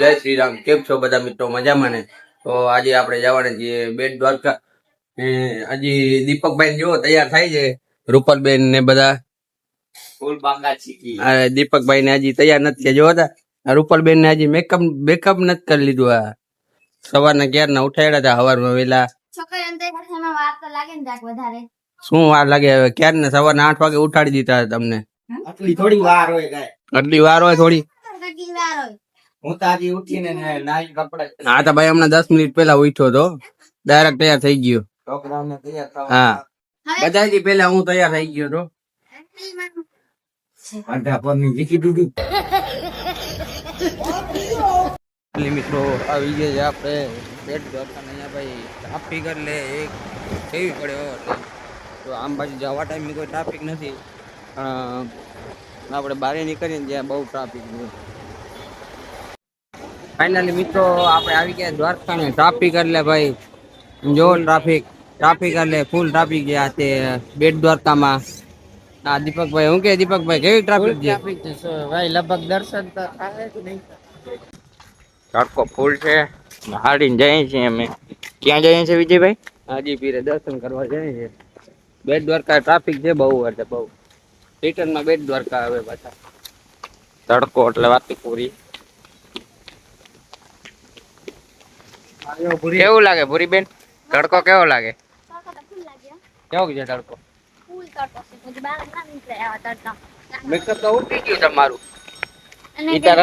જય શ્રી રામ. કેમ છો બધા મિત્રો? મજામાં ને? તો આજે આપણે જવાના છીએ બેટ દ્વારકા. હજી દીપકભાઈ જો તૈયાર થાય છે, રૂપલબેન ને બધા ફૂલ બાંગા ચીકી. દીપકભાઈ ને હજી તૈયાર નથી થયા. જો હતા રૂપલબેન ને હજી મેકઅપ નથી કરી લીધું. આ સવારના ક્યારના ઉઠાડ્યા હતા સવારમાં વેલા. શું વાર લાગે? હવે ક્યારના સવારના 8 વાગે ઉઠાડી દીધા તમને. થોડી વાર હોય, આટલી વાર હોય થોડી. હું તો આજે ઉઠીને નાઈ કપડા. હા તો ભાઈ હમણાં 10 મિનિટ પહેલા ઉઠ્યો તો ડાયરેક્ટ તૈયાર થઈ ગયો. છોકરાઓને તૈયાર થવા. હા બધાથી પહેલા હું તૈયાર થઈ ગયો તો. આધા પરની લીકી દીધી. મિત્રો આવી ગયા છે આપણે બેટ દ્વારકા. અહીંયા ભાઈ ટ્રાફિક એટલે એક કેવી પડે તો આમ બાજુ જવા ટાઈમે કોઈ ટ્રાફિક નથી, આપણે બહાર નીકળીએ ને ત્યાં બહુ ટ્રાફિક છે. ફાઇનલી મિત્રો આપણે આવી ગયા દ્વારકા ને ટ્રાફિક એટલે ભાઈ જો ટ્રાફિક એટલે ફૂલ ટ્રાફિક છે આ તે બેટ દ્વારકામાં. હા દીપકભાઈ, હું કે દીપકભાઈ કેવી ટ્રાફિક છે? ભાઈ લગભગ દર્શન તો થાય કે નહીં. તડકો ફૂલ છે. હાડીને જઈએ છીએ અમે. ક્યાં જઈએ છીએ વિજયભાઈ? હાજી પીરે દર્શન કરવા જઈએ છીએ. બેટ દ્વારકા ટ્રાફિક છે બહુ, એટલે બહુ. રિટર્નમાં બેટ દ્વારકા આવે પાછા. તડકો એટલે વાત પૂરી. કેવું લાગે ભૂરી બેન? તડકો કેવો લાગે? કેવો છે તડકો? મેકઅપ તો ઉતરી ગયું તમારું.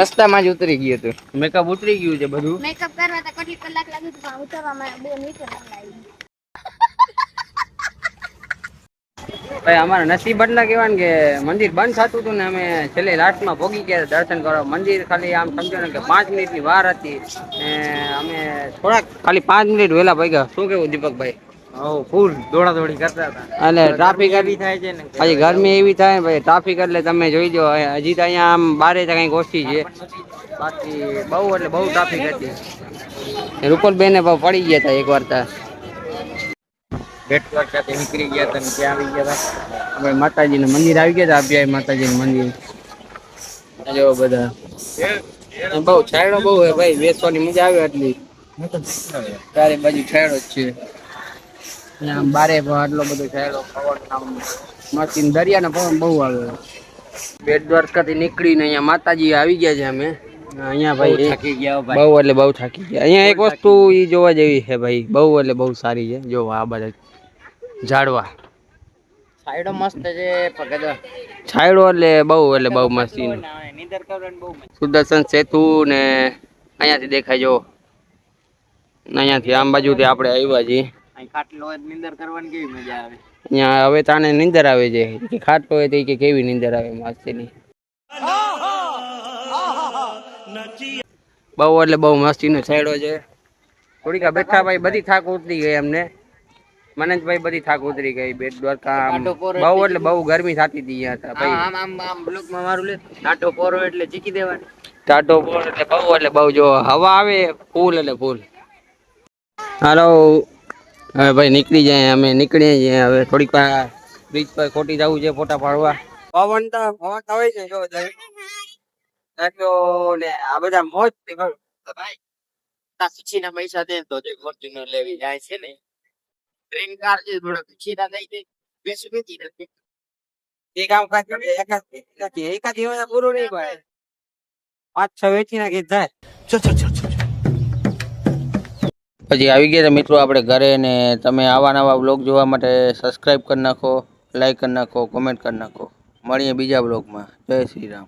રસ્તામાં જ ઉતરી ગયું હતું. મેકઅપ ઉતરી ગયું છે બધું. મેકઅપ કરવા તો કેટલી કલાક લાગી પણ ઉતરવામાં 2 મિનિટ લાગી. ભાઈ અમારા નસીબ એટલા કહેવાય કે મંદિર બંધ થતું હતું ને અમે છેલ્લે લાસ્ટમાં ભોગી ગયા દર્શન કરવા. મંદિર ખાલી આમ સમજો ને કે 5 મિનિટની વાર હતી ને અમે થોડાક ખાલી 5 મિનિટ વહેલા ભાગ્યા. શું કેવું દીપકભાઈ? ફૂલ દોડાદોડી કરતા હતા એટલે ટ્રાફિક એવી થાય છે ને. હજી ગરમી એવી થાય ભાઈ ટ્રાફિક એટલે તમે જોઈ જો. હજી તો અહીંયા આમ બારે કંઈક ઓછી છે, બાકી બહુ એટલે બહુ ટ્રાફિક હતી. રૂપલબેને પડી ગયા હતા એક વાર. બેટ દ્વારકાથી નીકળી ગયા હતા ને ત્યાં આવી ગયા હતા આપણે માતાજીનું મંદિર આવી ગયા હતા. અભ્યાય માતાજીનું મંદિર જો બધા બહુ છાયડો બહુ હે ભાઈ. બેસવાની મજા આવે એટલી. ચારે બાજુ છાયડો જ છે. આમ બારે આટલો બધો છાયડો. પવન મસ્તી દરિયાનો પવન બહુ આવે. બેટ દ્વારકાથી નીકળીને અહીંયા માતાજી આવી ગયા છે અમે. અહીંયા ભાઈ થાકી ગયા બહુ એટલે બહુ થાકી ગયા. અહીંયા એક વસ્તુ ઈ જોવા જેવી છે ભાઈ, બહુ એટલે બહુ સારી છે. જો આ બધા ઝાડવા સાઈડો મસ્ત છે. છાયડો એટલે બહુ મસ્તી. નીંદર કરવાની બહુ મજા. સુદર્શન સેતુ ને અહીંયાથી દેખાય. જો અહીંયાથી આમ બાજુથી આપણે આવ્યા છીએ. અહીં ખાટલો હોય નીંદર કરવાની કેવી મજા આવે. અહીંયા હવે તાને નીંદર આવે છે. ખાટલો હોય તો કે કેવી નીંદર આવે મસ્તીની. બહુ એટલે બહુ મસ્તીનો છાયડો છે. થોડીક બેઠા ભાઈ બધી થાક ઉતરી ગઈ અમને. મનંજભાઈ બધી થાક ઉતરી ગઈ. બેટ દ્વારકા બહુ એટલે બહુ ગરમી થતી હતી અહીંયા. આમ બ્લોકમાં મારું લે ટાટો પોરો એટલે ચીકી દેવાની. ટાટો પોરો એટલે બહુ જો હવા આવે ફૂલ એટલે ફૂલ. હાલો હવે ભાઈ નીકળી જાય. અમે નીકળીએ છીએ હવે. થોડીક બ્રિજ પર ખોટી જવું છે ફોટા પાડવા. પવન તો હોય છે જો ને આ બધા મોજ ભાઈ ખુશીના પૈસા દે તો જે ફોર્ચ્યુનર લેવી જાય છે ને ટ્રેન કાર છે થોડા ખુશીના દઈ દે બેસું બેસી નથી. એ કામ એકાદ દિવસ પૂરું નહીં ભાઈ. 5-6 વેચી નાખી થાય. પછી આવી ગયા મિત્રો આપણે ઘરે ને. તમે આવા નવા બ્લોગ જોવા માટે સબસ્ક્રાઈબ કરી નાખો, લાઈક કરી નાખો, કોમેન્ટ કરી નાખો. મળીએ બીજા બ્લોગમાં. જય શ્રી રામ.